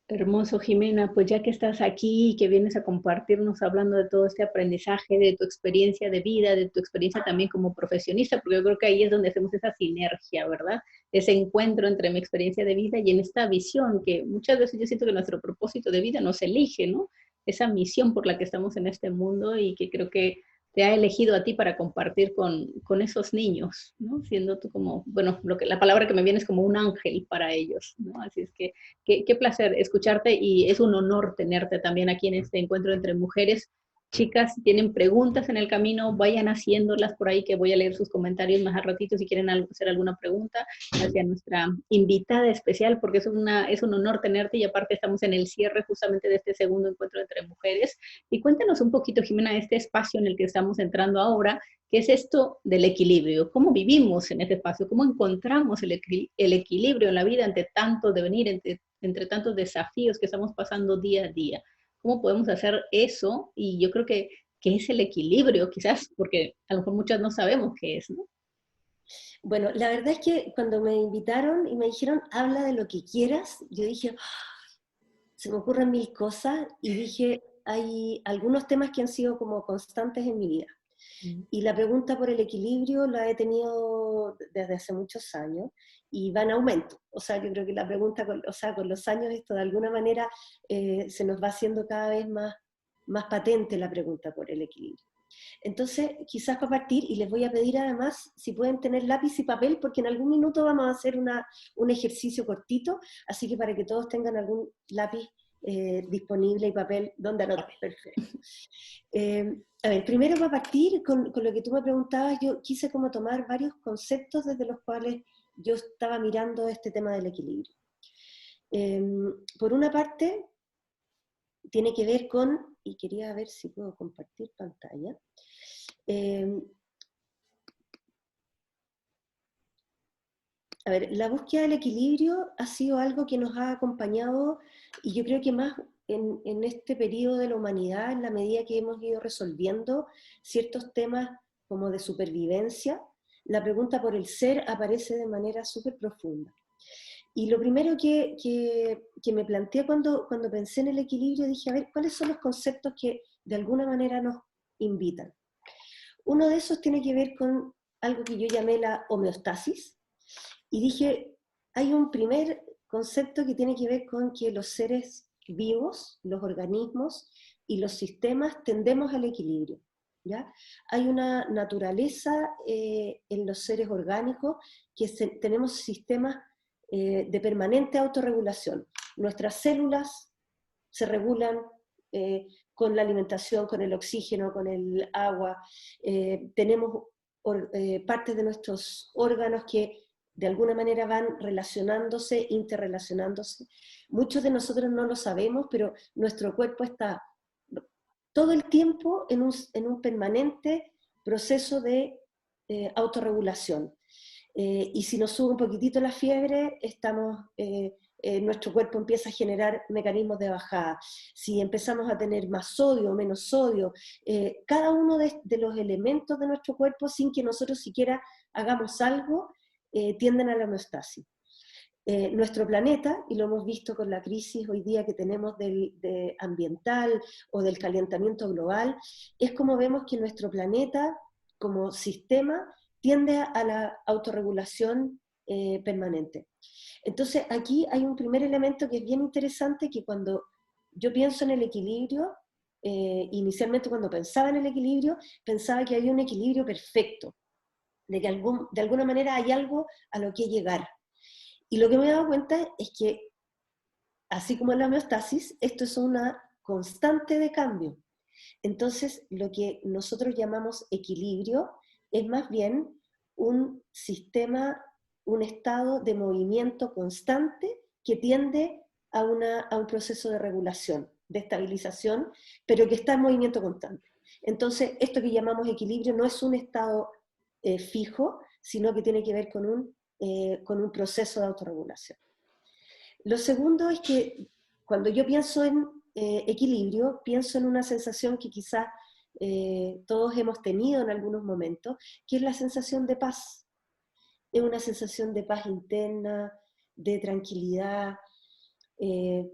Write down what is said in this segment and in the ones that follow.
Hermoso, Jimena, pues ya que estás aquí y que vienes a compartirnos hablando de todo este aprendizaje, de tu experiencia de vida, de tu experiencia también como profesionista, porque yo creo que ahí es donde hacemos esa sinergia, ¿verdad? Ese encuentro entre mi experiencia de vida y en esta visión que muchas veces yo siento que nuestro propósito de vida nos elige, ¿no? Esa misión por la que estamos en este mundo y que creo que te ha elegido a ti para compartir con esos niños, ¿no? Siendo tú como, bueno, la palabra que me viene es como un ángel para ellos, ¿no? Así es que qué placer escucharte y es un honor tenerte también aquí en este encuentro entre mujeres. Chicas, si tienen preguntas en el camino, vayan haciéndolas por ahí, que voy a leer sus comentarios más a ratito si quieren hacer alguna pregunta hacia nuestra invitada especial, porque es un honor tenerte y aparte estamos en el cierre justamente de este segundo encuentro entre mujeres. Y cuéntanos un poquito, Jimena, este espacio en el que estamos entrando ahora, ¿qué es esto del equilibrio? ¿Cómo vivimos en ese espacio? ¿Cómo encontramos el equilibrio en la vida ante tanto devenir, entre tantos desafíos que estamos pasando día a día? ¿Cómo podemos hacer eso? Y yo creo que es el equilibrio, quizás, porque a lo mejor muchas no sabemos qué es, ¿no? Bueno, la verdad es que cuando me invitaron y me dijeron, habla de lo que quieras, yo dije, se me ocurren mil cosas y dije, hay algunos temas que han sido como constantes en mi vida. Mm. Y la pregunta por el equilibrio la he tenido desde hace muchos años y va en aumento. O sea, yo creo que la pregunta, o sea, con los años esto de alguna manera se nos va haciendo cada vez más patente la pregunta por el equilibrio. Entonces, quizás para partir, y les voy a pedir además si pueden tener lápiz y papel, porque en algún minuto vamos a hacer un ejercicio cortito, así que para que todos tengan algún lápiz disponible y papel donde anotar. Perfecto. A ver, primero para partir con lo que tú me preguntabas, yo quise como tomar varios conceptos desde los cuales yo estaba mirando este tema del equilibrio. Eh, por una parte, tiene que ver con, y quería ver si puedo compartir pantalla, eh, a ver, la búsqueda del equilibrio ha sido algo que nos ha acompañado y yo creo que más en este periodo de la humanidad, en la medida que hemos ido resolviendo ciertos temas como de supervivencia, la pregunta por el ser aparece de manera súper profunda. Y lo primero que me planteé cuando pensé en el equilibrio, dije, a ver, ¿cuáles son los conceptos que de alguna manera nos invitan? Uno de esos tiene que ver con algo que yo llamé la homeostasis, y dije, hay un primer concepto que tiene que ver con que los seres vivos, los organismos y los sistemas tendemos al equilibrio. ¿Ya? Hay una naturaleza en los seres orgánicos que tenemos sistemas de permanente autorregulación. Nuestras células se regulan con la alimentación, con el oxígeno, con el agua. Tenemos partes de nuestros órganos que de alguna manera van relacionándose, interrelacionándose. Muchos de nosotros no lo sabemos, pero nuestro cuerpo está todo el tiempo en un permanente proceso de autorregulación. Y si nos sube un poquitito la fiebre, nuestro cuerpo empieza a generar mecanismos de bajada. Si empezamos a tener más sodio o menos sodio, cada uno de los elementos de nuestro cuerpo, sin que nosotros siquiera hagamos algo, tienden a la homeostasis. Nuestro planeta, y lo hemos visto con la crisis hoy día que tenemos ambiental o del calentamiento global, es como vemos que nuestro planeta como sistema tiende a la autorregulación permanente. Entonces aquí hay un primer elemento que es bien interesante, que cuando yo pienso en el equilibrio, inicialmente cuando pensaba en el equilibrio, pensaba que había un equilibrio perfecto, de que de alguna manera hay algo a lo que llegar. Y lo que me he dado cuenta es que, así como en la homeostasis, esto es una constante de cambio. Entonces, lo que nosotros llamamos equilibrio es más bien un sistema, un estado de movimiento constante que tiende a un proceso de regulación, de estabilización, pero que está en movimiento constante. Entonces, esto que llamamos equilibrio no es un estado fijo, sino que tiene que ver con un proceso de autorregulación. Lo segundo es que cuando yo pienso en equilibrio, pienso en una sensación que quizás todos hemos tenido en algunos momentos, que es la sensación de paz. Es una sensación de paz interna, de tranquilidad, eh,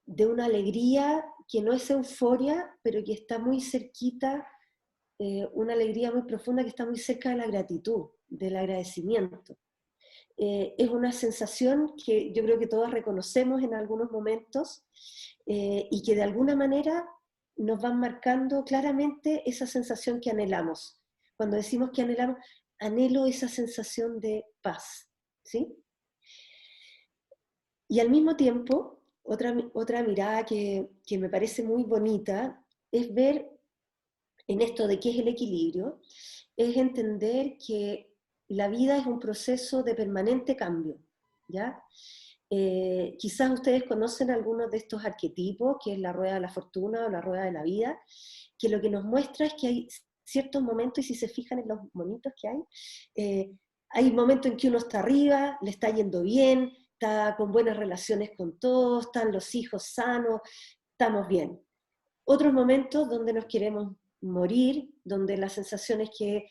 de una alegría que no es euforia, pero que está muy cerquita, una alegría muy profunda que está muy cerca de la gratitud, del agradecimiento. Es una sensación que yo creo que todos reconocemos en algunos momentos, y que de alguna manera nos van marcando claramente esa sensación que anhelamos. Cuando decimos que anhelamos, anhelo esa sensación de paz, ¿sí? Y al mismo tiempo, otra mirada que me parece muy bonita es ver en esto de qué es el equilibrio, es entender que la vida es un proceso de permanente cambio, ¿ya? Quizás ustedes conocen algunos de estos arquetipos, que es la rueda de la fortuna o la rueda de la vida, que lo que nos muestra es que hay ciertos momentos, y si se fijan en los monitos que hay momentos en que uno está arriba, le está yendo bien, está con buenas relaciones con todos, están los hijos sanos, estamos bien. Otros momentos donde nos queremos morir, donde la sensación es que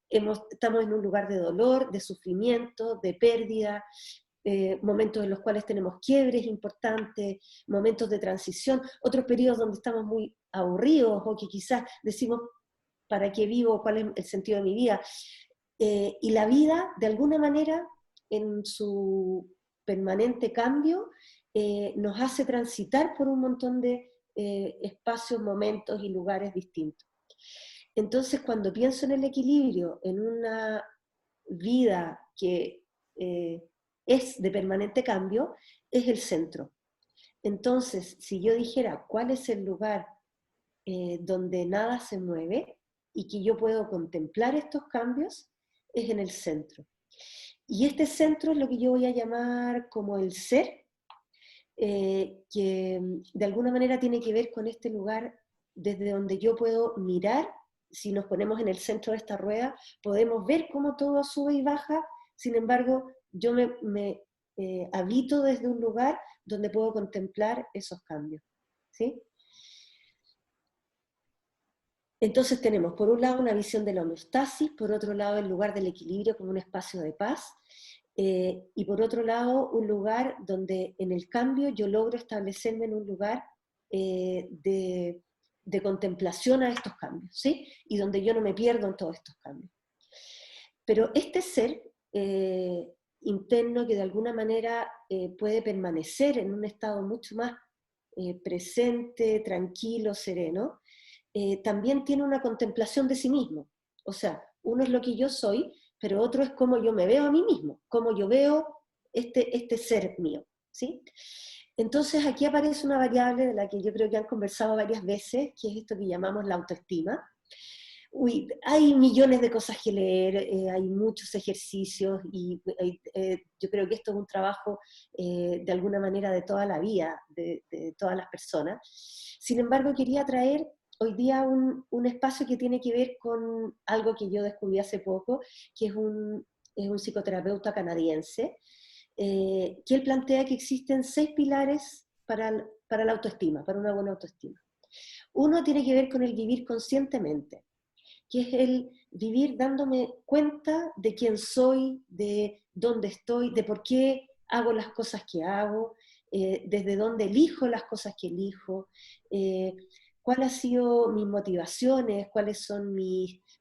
estamos en un lugar de dolor, de sufrimiento, de pérdida, momentos en los cuales tenemos quiebres importantes, momentos de transición, otros periodos donde estamos muy aburridos o que quizás decimos, ¿para qué vivo? ¿Cuál es el sentido de mi vida? Y la vida, de alguna manera, en su permanente cambio, nos hace transitar por un montón de espacios, momentos y lugares distintos. Entonces, cuando pienso en el equilibrio, en una vida que es de permanente cambio, es el centro. Entonces, si yo dijera cuál es el lugar donde nada se mueve y que yo puedo contemplar estos cambios, es en el centro. Y este centro es lo que yo voy a llamar como el ser, que de alguna manera tiene que ver con este lugar desde donde yo puedo mirar. Si nos ponemos en el centro de esta rueda, podemos ver cómo todo sube y baja, sin embargo, yo me habito desde un lugar donde puedo contemplar esos cambios, ¿sí? Entonces tenemos por un lado una visión de la homeostasis, por otro lado el lugar del equilibrio como un espacio de paz, y por otro lado un lugar donde en el cambio yo logro establecerme en un lugar de contemplación a estos cambios, ¿sí? Y donde yo no me pierdo en todos estos cambios. Pero este ser interno que de alguna manera puede permanecer en un estado mucho más presente, tranquilo, sereno, también tiene una contemplación de sí mismo. O sea, uno es lo que yo soy, pero otro es cómo yo me veo a mí mismo, cómo yo veo este ser mío, ¿sí? Entonces aquí aparece una variable de la que yo creo que han conversado varias veces, que es esto que llamamos la autoestima. Uy, hay millones de cosas que leer, hay muchos ejercicios y yo creo que esto es un trabajo de alguna manera de toda la vida, de todas las personas. Sin embargo, quería traer hoy día un espacio que tiene que ver con algo que yo descubrí hace poco, que es un psicoterapeuta canadiense, que él plantea que existen 6 pilares para la autoestima, para una buena autoestima. Uno tiene que ver con el vivir conscientemente, que es el vivir dándome cuenta de quién soy, de dónde estoy, de por qué hago las cosas que hago, desde dónde elijo las cosas que elijo, cuáles han sido mis motivaciones, cuáles son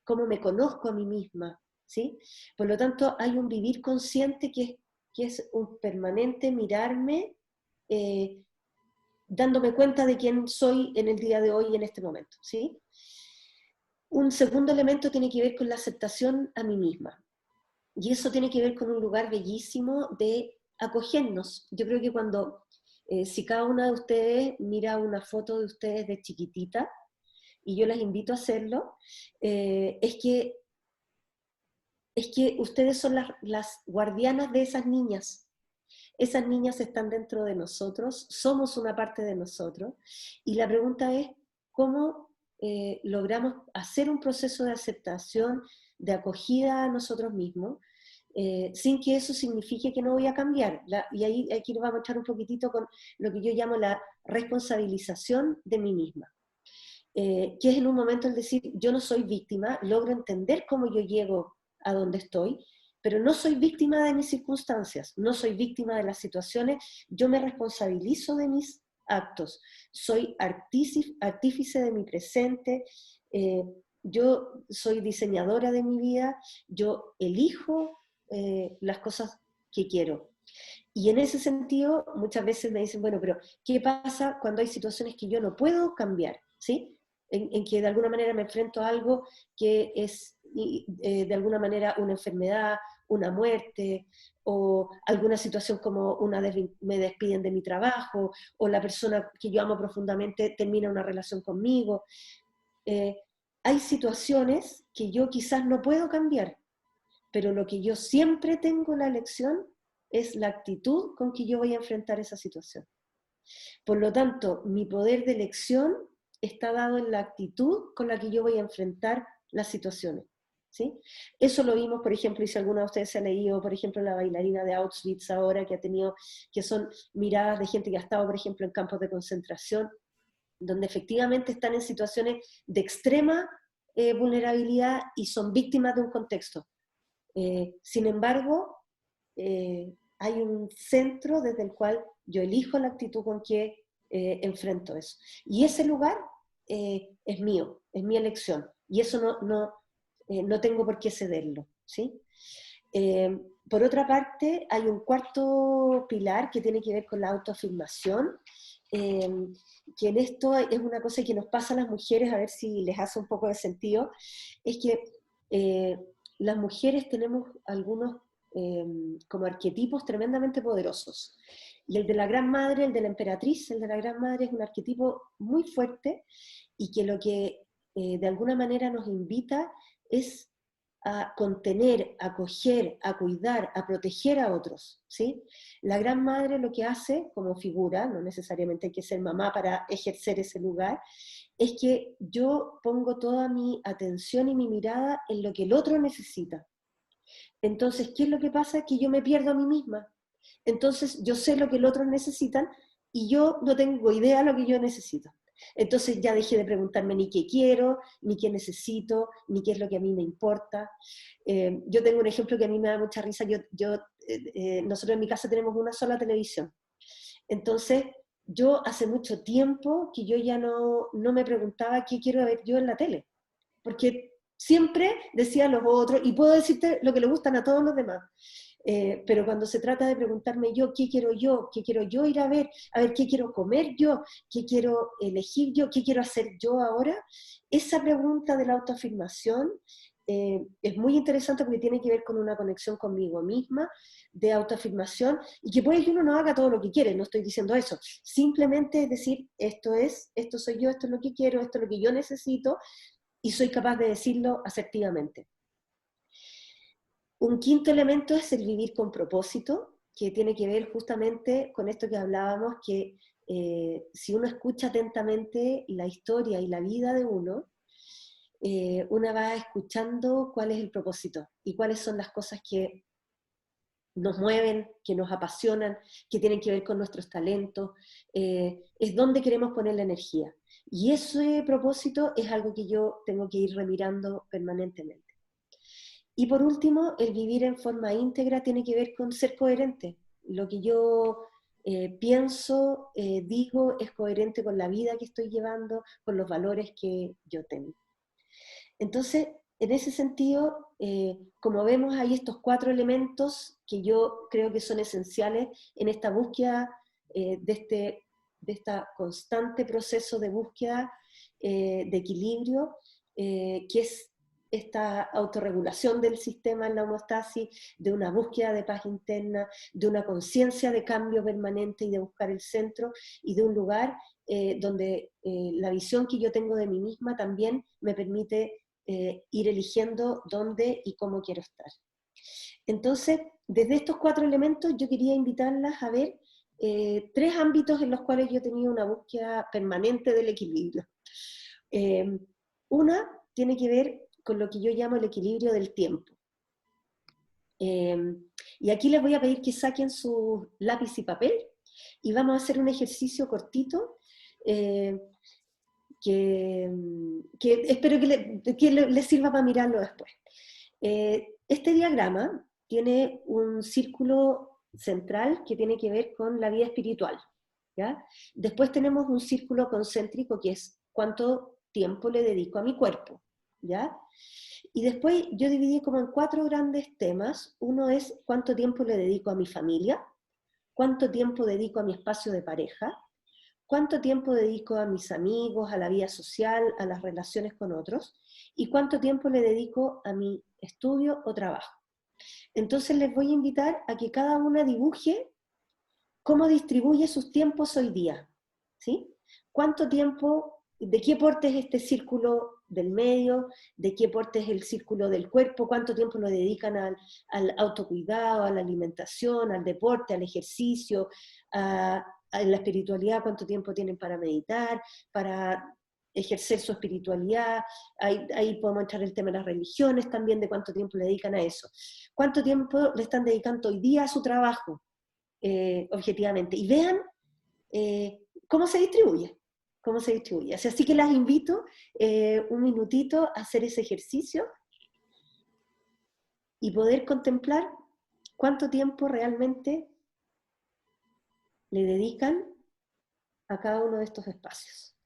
cómo me conozco a mí misma, ¿sí? Por lo tanto, hay un vivir consciente que es un permanente mirarme, dándome cuenta de quién soy en el día de hoy y en este momento, ¿sí? Un segundo elemento tiene que ver con la aceptación a mí misma. Y eso tiene que ver con un lugar bellísimo de acogernos. Yo creo que si cada una de ustedes mira una foto de ustedes de chiquitita, y yo las invito a hacerlo, es que ustedes son las guardianas de esas niñas. Esas niñas están dentro de nosotros, somos una parte de nosotros, y la pregunta es, ¿cómo logramos hacer un proceso de aceptación, de acogida a nosotros mismos, sin que eso signifique que no voy a cambiar? Y aquí nos vamos a echar un poquitito con lo que yo llamo la responsabilización de mí misma, que es en un momento el decir, yo no soy víctima, logro entender cómo yo llego a donde estoy, pero no soy víctima de mis circunstancias, no soy víctima de las situaciones, yo me responsabilizo de mis actos. Soy artífice de mi presente, yo soy diseñadora de mi vida, yo elijo las cosas que quiero. Y en ese sentido, muchas veces me dicen, bueno, pero ¿qué pasa cuando hay situaciones que yo no puedo cambiar? ¿Sí? En que de alguna manera me enfrento a algo que es de alguna manera una enfermedad, una muerte, o alguna situación como me despiden de mi trabajo, o la persona que yo amo profundamente termina una relación conmigo. Eh, Hay situaciones que yo quizás no puedo cambiar, pero lo que yo siempre tengo la elección es la actitud con que yo voy a enfrentar esa situación. Por lo tanto, mi poder de elección está dado en la actitud con la que yo voy a enfrentar las situaciones. ¿Sí? Eso lo vimos, por ejemplo, y si alguna de ustedes se ha leído, por ejemplo, la bailarina de Auschwitz ahora, que son miradas de gente que ha estado, por ejemplo, en campos de concentración, donde efectivamente están en situaciones de extrema vulnerabilidad y son víctimas de un contexto. Sin embargo, hay un centro desde el cual yo elijo la actitud con que enfrento eso. Y ese lugar es mío, es mi elección. Y eso no tengo por qué cederlo. ¿Sí? Por otra parte, hay un cuarto pilar que tiene que ver con la autoafirmación, que en esto es una cosa que nos pasa a las mujeres, a ver si les hace un poco de sentido, es que las mujeres tenemos algunos como arquetipos tremendamente poderosos. Y el de la gran madre, el de la emperatriz, el de la gran madre es un arquetipo muy fuerte y que lo que de alguna manera nos invita es a contener, a acoger, a cuidar, a proteger a otros, ¿sí? La gran madre lo que hace como figura, no necesariamente hay que ser mamá para ejercer ese lugar, es que yo pongo toda mi atención y mi mirada en lo que el otro necesita. Entonces, ¿qué es lo que pasa? Que yo me pierdo a mí misma. Entonces, yo sé lo que el otro necesitan y yo no tengo idea de lo que yo necesito. Entonces ya dejé de preguntarme ni qué quiero, ni qué necesito, ni qué es lo que a mí me importa. Yo tengo un ejemplo que a mí me da mucha risa. Nosotros en mi casa tenemos una sola televisión. Entonces, yo hace mucho tiempo que yo ya no me preguntaba qué quiero ver yo en la tele, porque siempre decía los otros, y puedo decirte lo que le gustan a todos los demás. Pero cuando se trata de preguntarme yo, qué quiero yo ir a ver qué quiero comer yo, qué quiero elegir yo, qué quiero hacer yo ahora, esa pregunta de la autoafirmación es muy interesante porque tiene que ver con una conexión conmigo misma, de autoafirmación, y que puede que uno no haga todo lo que quiere, no estoy diciendo eso, simplemente es decir, esto soy yo, esto es lo que quiero, esto es lo que yo necesito, y soy capaz de decirlo asertivamente. Un quinto elemento es el vivir con propósito, que tiene que ver justamente con esto que hablábamos, que si uno escucha atentamente la historia y la vida de uno va escuchando cuál es el propósito y cuáles son las cosas que nos mueven, que nos apasionan, que tienen que ver con nuestros talentos, es donde queremos poner la energía. Y ese propósito es algo que yo tengo que ir remirando permanentemente. Y por último, el vivir en forma íntegra tiene que ver con ser coherente. Lo que yo pienso, digo, es coherente con la vida que estoy llevando, con los valores que yo tengo. Entonces, en ese sentido, como vemos, hay estos 4 elementos que yo creo que son esenciales en esta búsqueda, de este constante proceso de búsqueda de equilibrio, que es esta autorregulación del sistema en la homeostasis, de una búsqueda de paz interna, de una conciencia de cambio permanente y de buscar el centro, y de un lugar donde la visión que yo tengo de mí misma también me permite ir eligiendo dónde y cómo quiero estar. Entonces, desde estos 4 elementos yo quería invitarlas a ver 3 ámbitos en los cuales yo he tenido una búsqueda permanente del equilibrio. Una tiene que ver con lo que yo llamo el equilibrio del tiempo. Y aquí les voy a pedir que saquen su lápiz y papel y vamos a hacer un ejercicio cortito que espero que les sirva para mirarlo después. Este diagrama tiene un círculo central que tiene que ver con la vida espiritual. ¿ya? Después tenemos un círculo concéntrico que es cuánto tiempo le dedico a mi cuerpo, ¿ya? Y después yo dividí como en 4 grandes temas. Uno es cuánto tiempo le dedico a mi familia, cuánto tiempo dedico a mi espacio de pareja, cuánto tiempo dedico a mis amigos, a la vida social, a las relaciones con otros, y cuánto tiempo le dedico a mi estudio o trabajo. Entonces les voy a invitar a que cada una dibuje cómo distribuye sus tiempos hoy día, ¿sí? ¿Cuánto tiempo, de qué porte es este círculo del medio, de qué porte es el círculo del cuerpo, cuánto tiempo lo dedican al autocuidado, a la alimentación, al deporte, al ejercicio, a la espiritualidad, cuánto tiempo tienen para meditar, para ejercer su espiritualidad, ahí podemos entrar el tema de las religiones también, de cuánto tiempo le dedican a eso. ¿Cuánto tiempo le están dedicando hoy día a su trabajo? Objetivamente, y vean cómo se distribuye, cómo se distribuye. O sea, así que las invito un minutito a hacer ese ejercicio y poder contemplar cuánto tiempo realmente le dedican a cada uno de estos espacios.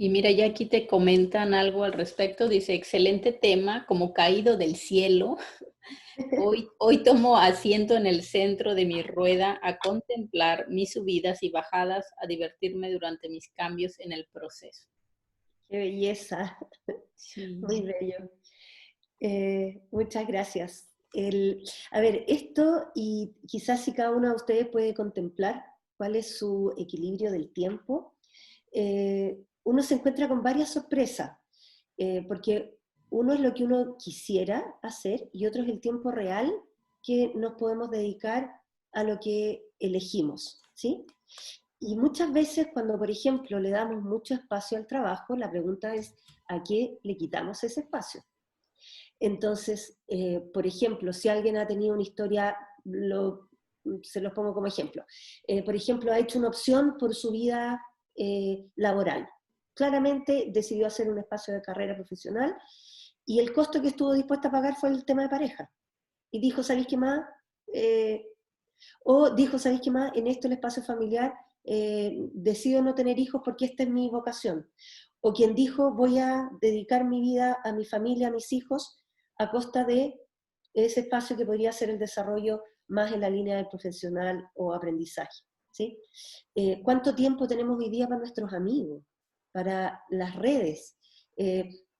Y mira, ya aquí te comentan algo al respecto. Dice, excelente tema, como caído del cielo. Hoy tomo asiento en el centro de mi rueda a contemplar mis subidas y bajadas, a divertirme durante mis cambios en el proceso. ¡Qué belleza! Sí. Muy bello. Muchas gracias. A ver, esto, y quizás si cada uno de ustedes puede contemplar cuál es su equilibrio del tiempo, uno se encuentra con varias sorpresas, porque uno es lo que uno quisiera hacer y otro es el tiempo real que nos podemos dedicar a lo que elegimos, ¿sí? Y muchas veces cuando, por ejemplo, le damos mucho espacio al trabajo, la pregunta es, ¿a qué le quitamos ese espacio? Entonces, por ejemplo, si alguien ha tenido una historia, se los pongo como ejemplo, por ejemplo, ha hecho una opción por su vida laboral. Claramente decidió hacer un espacio de carrera profesional y el costo que estuvo dispuesta a pagar fue el tema de pareja. Y dijo, ¿sabéis qué más? O dijo, ¿sabéis qué más? En esto el espacio familiar decido no tener hijos porque esta es mi vocación. O quien dijo, voy a dedicar mi vida a mi familia, a mis hijos, a costa de ese espacio que podría ser el desarrollo más en la línea del profesional o aprendizaje, ¿sí? ¿Cuánto tiempo tenemos hoy día para nuestros amigos, para las redes?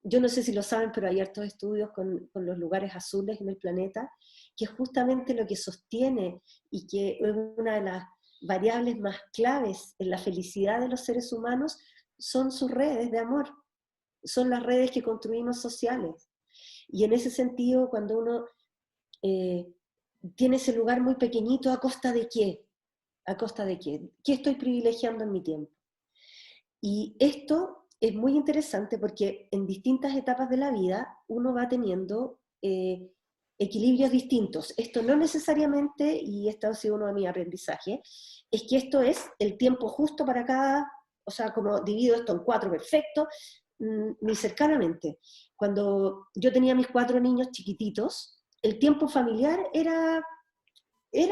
Yo no sé si lo saben, pero hay hartos estudios con los lugares azules en el planeta, que es justamente lo que sostiene y que es una de las variables más claves en la felicidad de los seres humanos, son sus redes de amor, son las redes que construimos sociales. Y en ese sentido, cuando uno tiene ese lugar muy pequeñito, ¿a costa de qué? ¿A costa de qué? ¿Qué estoy privilegiando en mi tiempo? Y esto es muy interesante porque en distintas etapas de la vida uno va teniendo equilibrios distintos. Esto no necesariamente, y esto ha sido uno de mis aprendizajes, es que esto es el tiempo justo para cada, o sea, como divido esto en 4 perfecto, ni cercanamente. Cuando yo tenía mis 4 niños chiquititos, el tiempo familiar era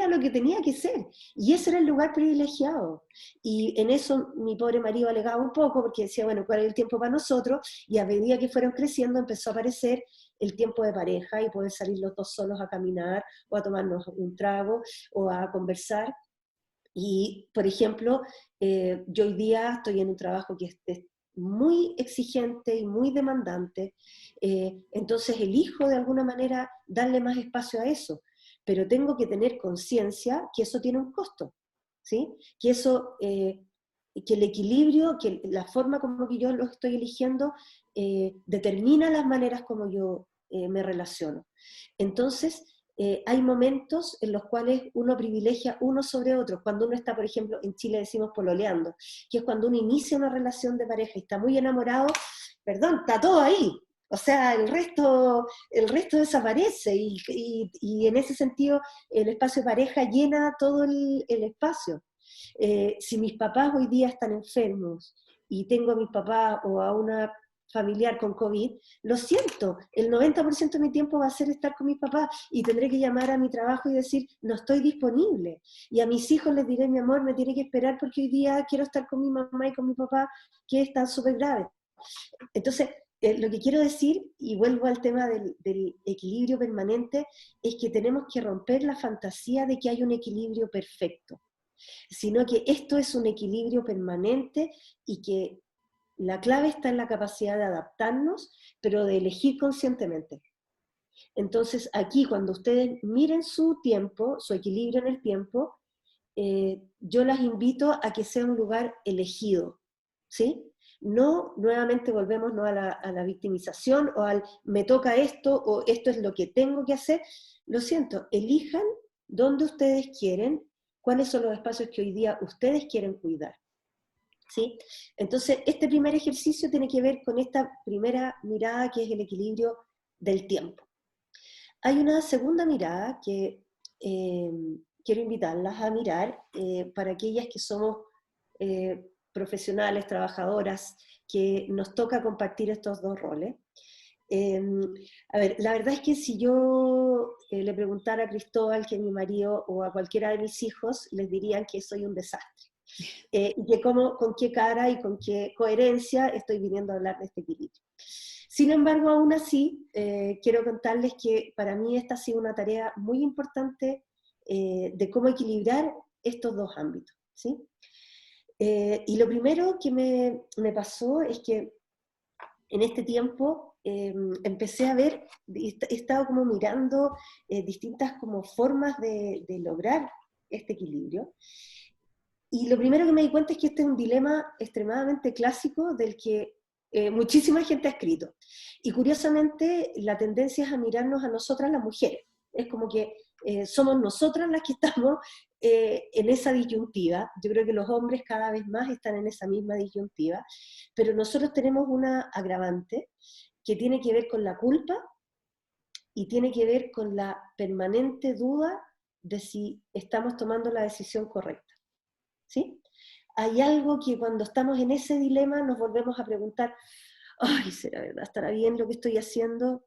lo que tenía que ser, y ese era el lugar privilegiado. Y en eso mi pobre marido alegaba un poco, porque decía, bueno, ¿cuál es el tiempo para nosotros? Y a medida que fueron creciendo empezó a aparecer el tiempo de pareja y poder salir los dos solos a caminar, o a tomarnos un trago, o a conversar. Y, por ejemplo, yo hoy día estoy en un trabajo que es muy exigente y muy demandante, entonces elijo de alguna manera darle más espacio a eso, pero tengo que tener conciencia que eso tiene un costo, ¿sí? Que eso, que el equilibrio, que la forma como que yo lo estoy eligiendo, determina las maneras como yo me relaciono. Entonces, hay momentos en los cuales uno privilegia uno sobre otro. Cuando uno está, por ejemplo, en Chile decimos pololeando, que es cuando uno inicia una relación de pareja y está muy enamorado, perdón, está todo ahí. O sea, el resto desaparece y en ese sentido el espacio de pareja llena todo el espacio. Si mis papás hoy día están enfermos y tengo a mis papás o a una familiar con COVID, lo siento, el 90% de mi tiempo va a ser estar con mis papás y tendré que llamar a mi trabajo y decir, no estoy disponible. Y a mis hijos les diré, mi amor, me tiene que esperar porque hoy día quiero estar con mi mamá y con mi papá, que está súper grave. Entonces, lo que quiero decir, y vuelvo al tema del equilibrio permanente, es que tenemos que romper la fantasía de que hay un equilibrio perfecto, sino que esto es un equilibrio permanente y que la clave está en la capacidad de adaptarnos, pero de elegir conscientemente. Entonces, aquí cuando ustedes miren su tiempo, su equilibrio en el tiempo, yo las invito a que sea un lugar elegido, ¿sí? No, nuevamente volvemos ¿no? a la victimización o al me toca esto o esto es lo que tengo que hacer. Lo siento, elijan dónde ustedes quieren, cuáles son los espacios que hoy día ustedes quieren cuidar. ¿Sí? Entonces, este primer ejercicio tiene que ver con esta primera mirada que es el equilibrio del tiempo. Hay una segunda mirada que quiero invitarlas a mirar para aquellas que somos profesionales, trabajadoras, que nos toca compartir estos dos roles. A ver, la verdad es que si yo le preguntara a Cristóbal, que es mi marido, o a cualquiera de mis hijos, les dirían que soy un desastre. Y que con qué cara y con qué coherencia estoy viniendo a hablar de este equilibrio. Sin embargo, aún así, quiero contarles que para mí esta ha sido una tarea muy importante de cómo equilibrar estos dos ámbitos, ¿sí? Y lo primero que me pasó es que en este tiempo empecé a ver, he estado como mirando distintas como formas de lograr este equilibrio. Y lo primero que me di cuenta es que este es un dilema extremadamente clásico del que muchísima gente ha escrito. Y curiosamente la tendencia es a mirarnos a nosotras las mujeres. Es como que somos nosotras las que estamos en esa disyuntiva. Yo creo que los hombres cada vez más están en esa misma disyuntiva, pero nosotros tenemos una agravante que tiene que ver con la culpa y tiene que ver con la permanente duda de si estamos tomando la decisión correcta. ¿Sí? Hay algo que cuando estamos en ese dilema nos volvemos a preguntar, ay, ¿será verdad? ¿Estará bien lo que estoy haciendo?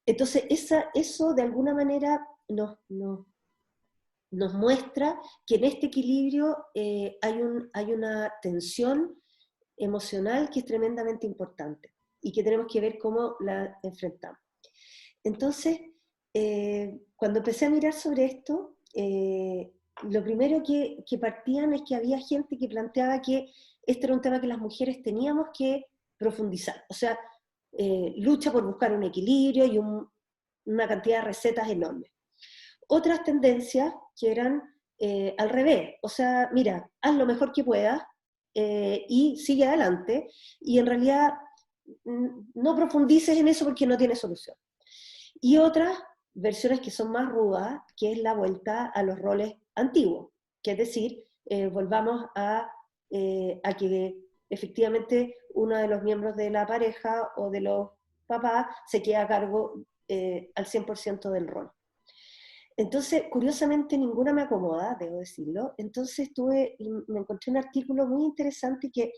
Entonces, eso de alguna manera nos muestra que en este equilibrio hay una tensión emocional que es tremendamente importante y que tenemos que ver cómo la enfrentamos. Entonces, cuando empecé a mirar sobre esto, lo primero que partían es que había gente que planteaba que este era un tema que las mujeres teníamos que profundizar, o sea, lucha por buscar un equilibrio y una cantidad de recetas enormes. Otras tendencias que eran al revés, o sea, mira, haz lo mejor que puedas y sigue adelante, y en realidad no profundices en eso porque no tiene solución. Y otras versiones que son más rudas, que es la vuelta a los roles antiguos, que es decir, volvamos a que efectivamente uno de los miembros de la pareja o de los papás se queda a cargo al 100% del rol. Entonces, curiosamente, ninguna me acomoda, debo decirlo. Entonces me encontré un artículo muy interesante que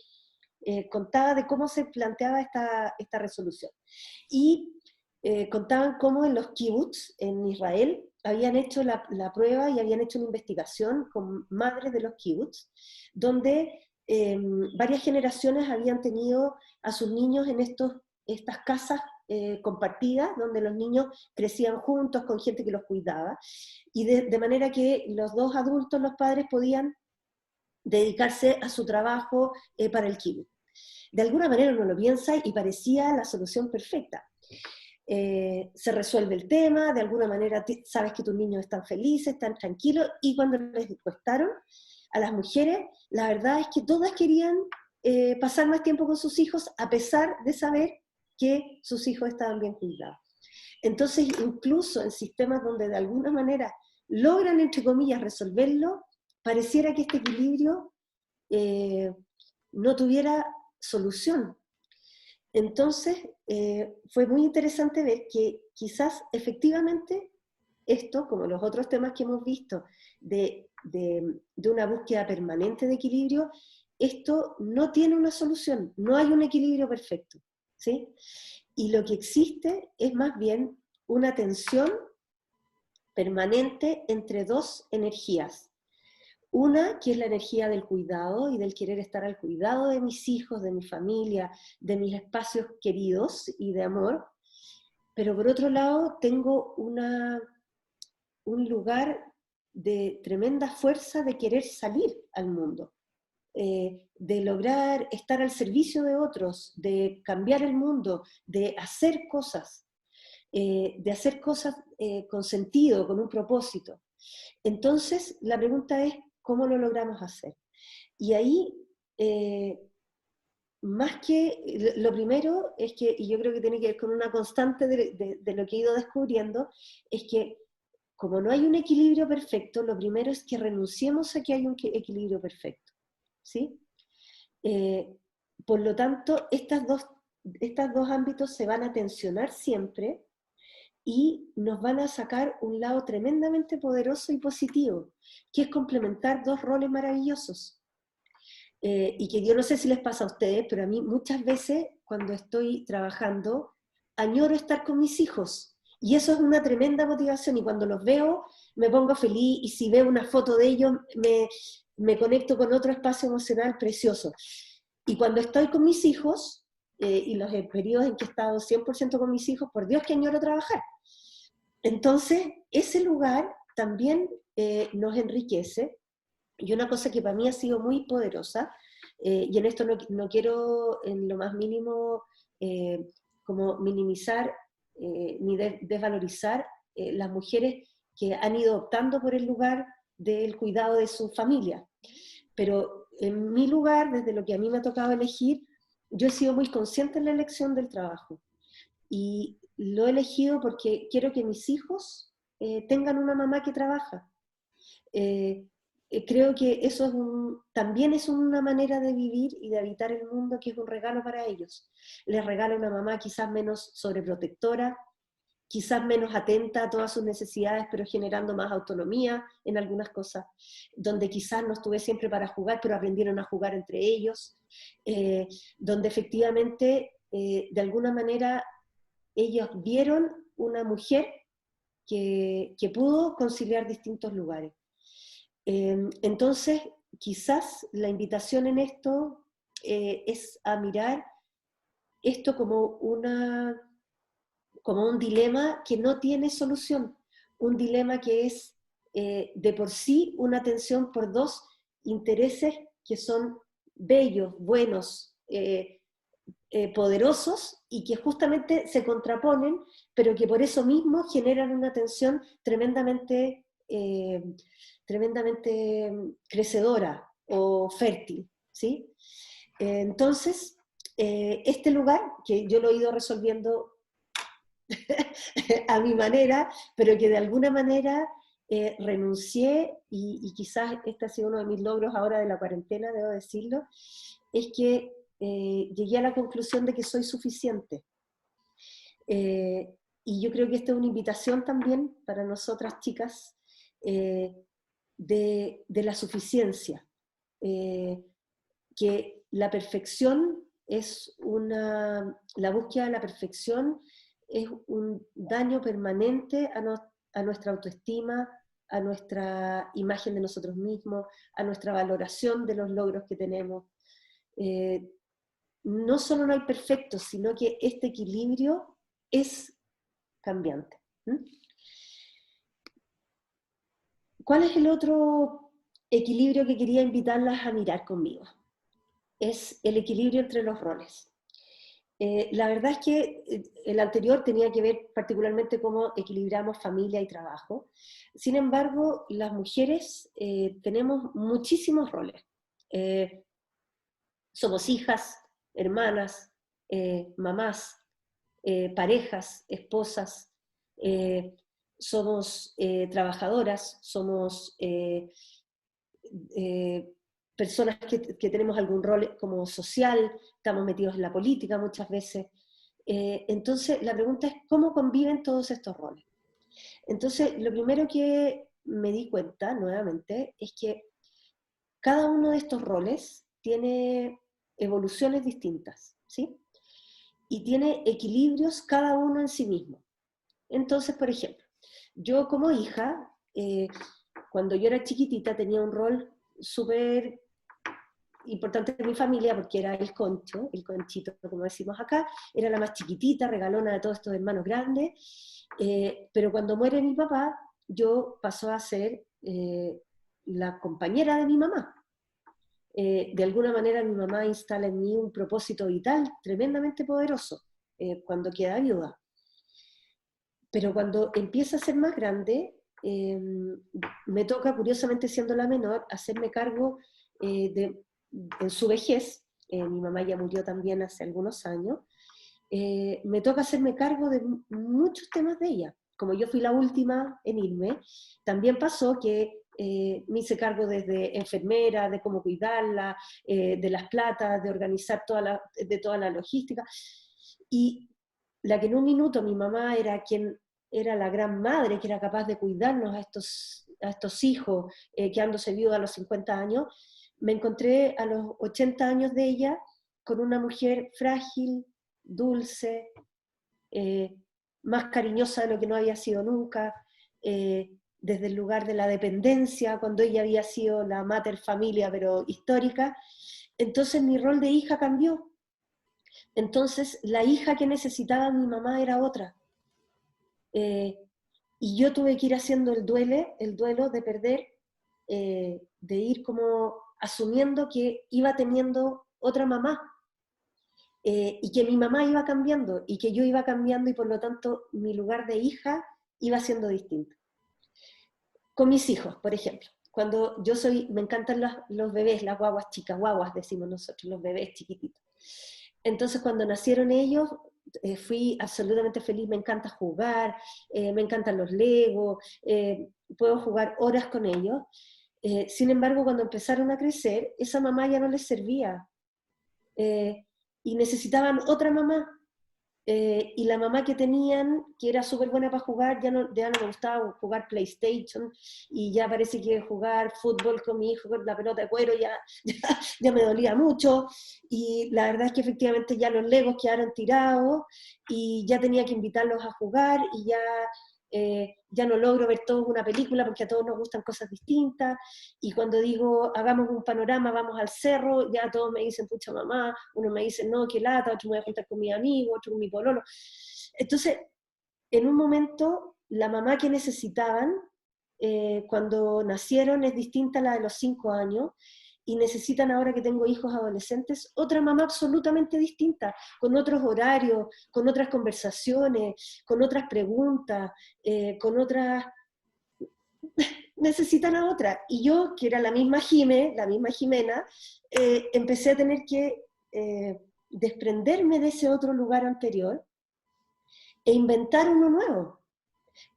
contaba de cómo se planteaba esta resolución. Y contaban cómo en los kibbutz en Israel habían hecho la prueba y habían hecho una investigación con madres de los kibbutz, donde varias generaciones habían tenido a sus niños en estas casas compartidas, donde los niños crecían juntos con gente que los cuidaba, y de manera que los dos adultos, los padres, podían dedicarse a su trabajo para el kibbutz. De alguna manera uno lo piensa y parecía la solución perfecta. Se resuelve el tema, de alguna manera sabes que tus niños están felices, están tranquilos, y cuando les encuestaron a las mujeres, la verdad es que todas querían pasar más tiempo con sus hijos a pesar de saber que sus hijos estaban bien cuidados. Entonces, incluso en sistemas donde de alguna manera logran, entre comillas, resolverlo, pareciera que este equilibrio no tuviera solución. Entonces, fue muy interesante ver que quizás efectivamente esto, como los otros temas que hemos visto, de de una búsqueda permanente de equilibrio, esto no tiene una solución, no hay un equilibrio perfecto, ¿sí? Y lo que existe es más bien una tensión permanente entre dos energías. Una, que es la energía del cuidado y del querer estar al cuidado de mis hijos, de mi familia, de mis espacios queridos y de amor. Pero por otro lado, tengo un lugar de tremenda fuerza de querer salir al mundo, de lograr estar al servicio de otros, de cambiar el mundo, de hacer cosas con sentido, con un propósito. Entonces, la pregunta es, ¿cómo lo logramos hacer? Y ahí, más que, lo primero es que, y yo creo que tiene que ver con una constante de lo que he ido descubriendo, es que como no hay un equilibrio perfecto, lo primero es que renunciemos a que haya un equilibrio perfecto, ¿sí? Por lo tanto, estos dos ámbitos se van a tensionar siempre y nos van a sacar un lado tremendamente poderoso y positivo, que es complementar dos roles maravillosos. Y que yo no sé si les pasa a ustedes, pero a mí muchas veces cuando estoy trabajando, añoro estar con mis hijos. Y eso es una tremenda motivación, y cuando los veo me pongo feliz, y si veo una foto de ellos me conecto con otro espacio emocional precioso. Y cuando estoy con mis hijos, y los periodos en que he estado 100% con mis hijos, por Dios que añoro trabajar. Entonces, ese lugar también nos enriquece, y una cosa que para mí ha sido muy poderosa, y en esto no quiero en lo más mínimo como minimizar ni desvalorizar las mujeres que han ido optando por el lugar del cuidado de su familia. Pero en mi lugar, desde lo que a mí me ha tocado elegir, yo he sido muy consciente en la elección del trabajo. Y lo he elegido porque quiero que mis hijos tengan una mamá que trabaja. Eh, Creo que eso también es una manera de vivir y de habitar el mundo que es un regalo para ellos. Les regalo una mamá quizás menos sobreprotectora, quizás menos atenta a todas sus necesidades, pero generando más autonomía en algunas cosas, donde quizás no estuve siempre para jugar, pero aprendieron a jugar entre ellos, donde efectivamente, de alguna manera, ellos vieron una mujer que pudo conciliar distintos lugares. Entonces, quizás la invitación en esto es a mirar esto como un dilema que no tiene solución, un dilema que es de por sí una tensión por dos intereses que son bellos, buenos, poderosos, y que justamente se contraponen, pero que por eso mismo generan una tensión tremendamente crecedora o fértil, ¿sí? Entonces, este lugar, que yo lo he ido resolviendo a mi manera, pero que de alguna manera renuncié, y quizás este ha sido uno de mis logros ahora de la cuarentena, debo decirlo, es que llegué a la conclusión de que soy suficiente. Y yo creo que esta es una invitación también para nosotras chicas, de la suficiencia, que la perfección la búsqueda de la perfección es un daño permanente a nuestra autoestima, a nuestra imagen de nosotros mismos, a nuestra valoración de los logros que tenemos. No solo no hay perfecto, sino que este equilibrio es cambiante. ¿Cuál es el otro equilibrio que quería invitarlas a mirar conmigo? Es el equilibrio entre los roles. La verdad es que el anterior tenía que ver particularmente cómo equilibramos familia y trabajo. Sin embargo, las mujeres tenemos muchísimos roles. Somos hijas, hermanas, mamás, parejas, esposas, somos trabajadoras, somos personas que tenemos algún rol como social, estamos metidos en la política muchas veces. Entonces, la pregunta es, ¿cómo conviven todos estos roles? Entonces, lo primero que me di cuenta nuevamente es que cada uno de estos roles tiene evoluciones distintas, ¿sí? Y tiene equilibrios cada uno en sí mismo. Entonces, por ejemplo, yo como hija, cuando yo era chiquitita tenía un rol súper importante en mi familia porque era el concho, el conchito, como decimos acá, era la más chiquitita, regalona de todos estos hermanos grandes, pero cuando muere mi papá, yo paso a ser la compañera de mi mamá. De alguna manera mi mamá instala en mí un propósito vital tremendamente poderoso cuando queda viuda. Pero cuando empieza a ser más grande, me toca, curiosamente siendo la menor, hacerme cargo en su vejez, mi mamá ya murió también hace algunos años, me toca hacerme cargo de muchos temas de ella. Como yo fui la última en irme, también pasó que me hice cargo desde enfermera, de cómo cuidarla, de las platas, de organizar de toda la logística. Y la que en un minuto mi mamá era quien era la gran madre, que era capaz de cuidarnos a estos hijos, quedándose viuda a los 50 años, me encontré a los 80 años de ella con una mujer frágil, dulce, eh, más cariñosa de lo que no había sido nunca, desde el lugar de la dependencia, cuando ella había sido la mater familia, pero histórica. Entonces mi rol de hija cambió. Entonces la hija que necesitaba mi mamá era otra. Y yo tuve que ir haciendo el duelo de perder, de ir como asumiendo que iba teniendo otra mamá, y que mi mamá iba cambiando, y que yo iba cambiando, y por lo tanto mi lugar de hija iba siendo distinto. Con mis hijos, por ejemplo, cuando me encantan los bebés, las guaguas chicas, guaguas decimos nosotros, los bebés chiquititos. Entonces cuando nacieron ellos, fui absolutamente feliz, me encanta jugar, me encantan los Legos, puedo jugar horas con ellos. Sin embargo, cuando empezaron a crecer, esa mamá ya no les servía. Y necesitaban otra mamá. Y la mamá que tenían, que era súper buena para jugar, ya no me gustaba jugar PlayStation, y ya parece que jugar fútbol con mi hijo con la pelota de cuero ya me dolía mucho, y la verdad es que efectivamente ya los Legos quedaron tirados, y ya tenía que invitarlos a jugar, y ya no logro ver todos una película porque a todos nos gustan cosas distintas, y cuando digo hagamos un panorama, vamos al cerro, ya todos me dicen pucha mamá, uno me dice no, qué lata, otro me voy a juntar con mi amigo, otro con mi pololo. Entonces, en un momento, la mamá que necesitaban cuando nacieron es distinta a la de los 5 años, y necesitan, ahora que tengo hijos adolescentes, otra mamá absolutamente distinta, con otros horarios, con otras conversaciones, con otras preguntas, con otras... Necesitan a otra. Y yo, que era la misma Jimena, empecé a tener que desprenderme de ese otro lugar anterior e inventar uno nuevo.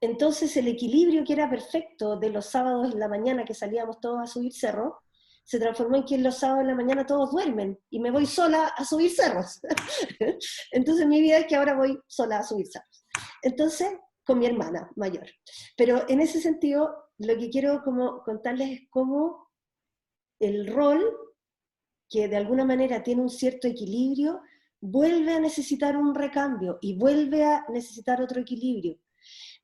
Entonces el equilibrio que era perfecto de los sábados en la mañana que salíamos todos a subir cerros, se transformó en que los sábados en la mañana todos duermen y me voy sola a subir cerros. Entonces mi vida es que ahora voy sola a subir cerros. Entonces, con mi hermana mayor. Pero en ese sentido, lo que quiero como contarles es cómo el rol, que de alguna manera tiene un cierto equilibrio, vuelve a necesitar un recambio y vuelve a necesitar otro equilibrio.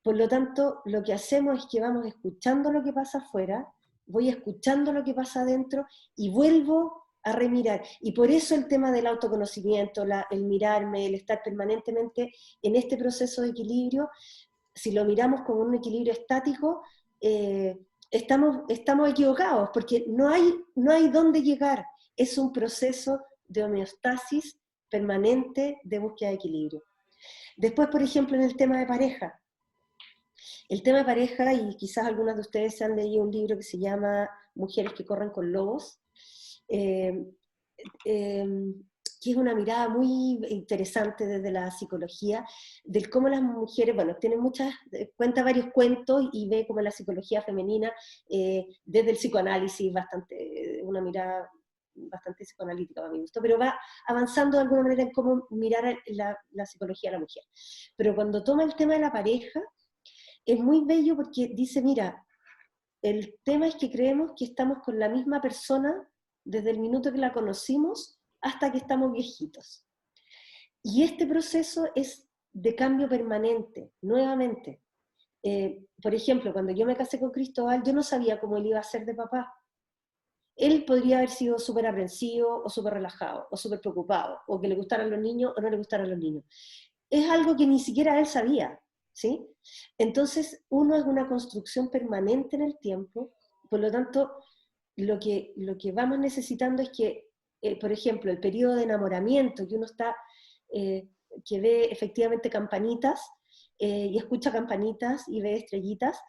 Por lo tanto, lo que hacemos es que vamos escuchando lo que pasa afuera, voy escuchando lo que pasa adentro y vuelvo a remirar. Y por eso el tema del autoconocimiento, el mirarme, el estar permanentemente en este proceso de equilibrio, si lo miramos como un equilibrio estático, estamos equivocados, porque no hay dónde llegar. Es un proceso de homeostasis permanente de búsqueda de equilibrio. Después, por ejemplo, en el tema de pareja. El tema de pareja, y quizás algunas de ustedes han leído un libro que se llama Mujeres que corren con lobos, eh, eh, que es una mirada muy interesante desde la psicología, de cómo las mujeres, bueno, cuenta varios cuentos y ve cómo la psicología femenina, desde el psicoanálisis, una mirada bastante psicoanalítica para mi gusto, pero va avanzando de alguna manera en cómo mirar la psicología de la mujer. Pero cuando toma el tema de la pareja, es muy bello porque dice, mira, el tema es que creemos que estamos con la misma persona desde el minuto que la conocimos hasta que estamos viejitos. Y este proceso es de cambio permanente, nuevamente. Por ejemplo, cuando yo me casé con Cristóbal, yo no sabía cómo él iba a ser de papá. Él podría haber sido súper aprensivo, o súper relajado, o súper preocupado, o que le gustaran los niños, o no le gustaran los niños. Es algo que ni siquiera él sabía, ¿sí? Entonces, uno es una construcción permanente en el tiempo, por lo tanto, lo que vamos necesitando es que, por ejemplo, el periodo de enamoramiento, que uno está, que ve efectivamente campanitas, y escucha campanitas y ve estrellitas,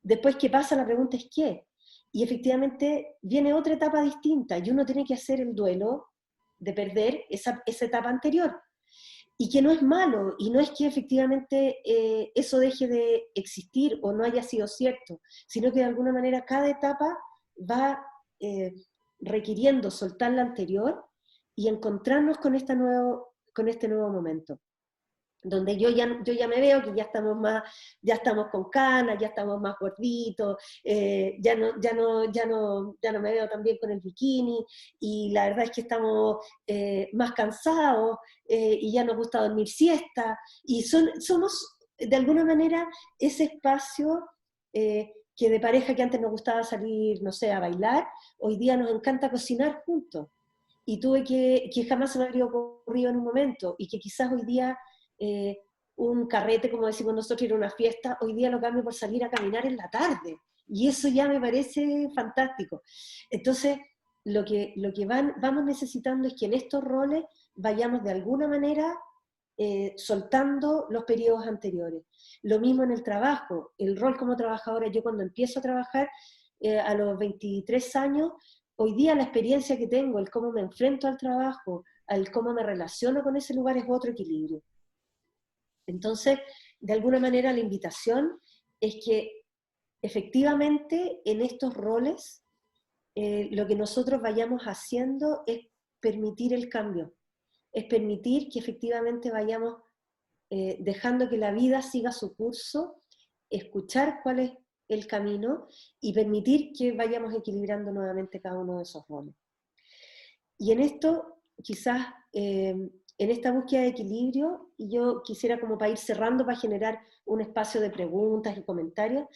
después que pasa la pregunta es ¿qué? Y efectivamente viene otra etapa distinta, y uno tiene que hacer el duelo de perder esa etapa anterior. Y que no es malo, y no es que efectivamente eso deje de existir o no haya sido cierto, sino que de alguna manera cada etapa va eh, requiriendo soltar la anterior y encontrarnos con este nuevo momento, donde yo ya me veo que ya estamos con canas, ya estamos más gorditos, ya no me veo tan bien con el bikini, y la verdad es que estamos más cansados, y ya nos gusta dormir siesta, y somos de alguna manera ese espacio que de pareja que antes nos gustaba salir, no sé, a bailar, hoy día nos encanta cocinar juntos. Y tuve que jamás se me habría ocurrido en un momento, y que quizás hoy día eh, un carrete, como decimos nosotros, ir a una fiesta, hoy día lo cambio por salir a caminar en la tarde. Y eso ya me parece fantástico. Entonces, lo que vamos necesitando es que en estos roles vayamos de alguna manera soltando los periodos anteriores. Lo mismo en el trabajo, el rol como trabajadora. Yo cuando empiezo a trabajar a los 23 años, hoy día la experiencia que tengo, el cómo me enfrento al trabajo, el cómo me relaciono con ese lugar es otro equilibrio. Entonces, de alguna manera la invitación es que efectivamente en estos roles lo que nosotros vayamos haciendo es permitir el cambio, es permitir que efectivamente vayamos dejando que la vida siga su curso, escuchar cuál es el camino y permitir que vayamos equilibrando nuevamente cada uno de esos roles. Y en esto, quizás, en esta búsqueda de equilibrio, y yo quisiera como para ir cerrando, para generar un espacio de preguntas y comentarios,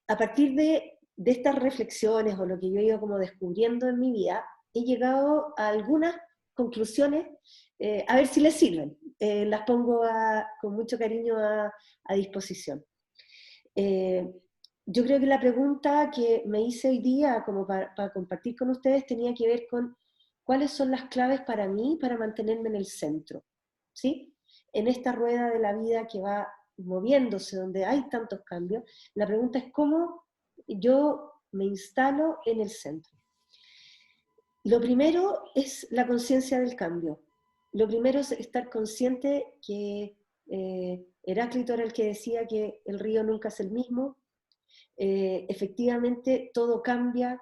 a partir de estas reflexiones o lo que yo he ido como descubriendo en mi vida, he llegado a algunas conclusiones, a ver si les sirven. Las pongo con mucho cariño a disposición. Yo creo que la pregunta que me hice hoy día, como para compartir con ustedes, tenía que ver con cuáles son las claves para mí para mantenerme en el centro, ¿sí? En esta rueda de la vida que va moviéndose, donde hay tantos cambios, la pregunta es cómo yo me instalo en el centro. Lo primero es la conciencia del cambio. Lo primero es estar consciente que Heráclito era el que decía que el río nunca es el mismo. Efectivamente, todo cambia,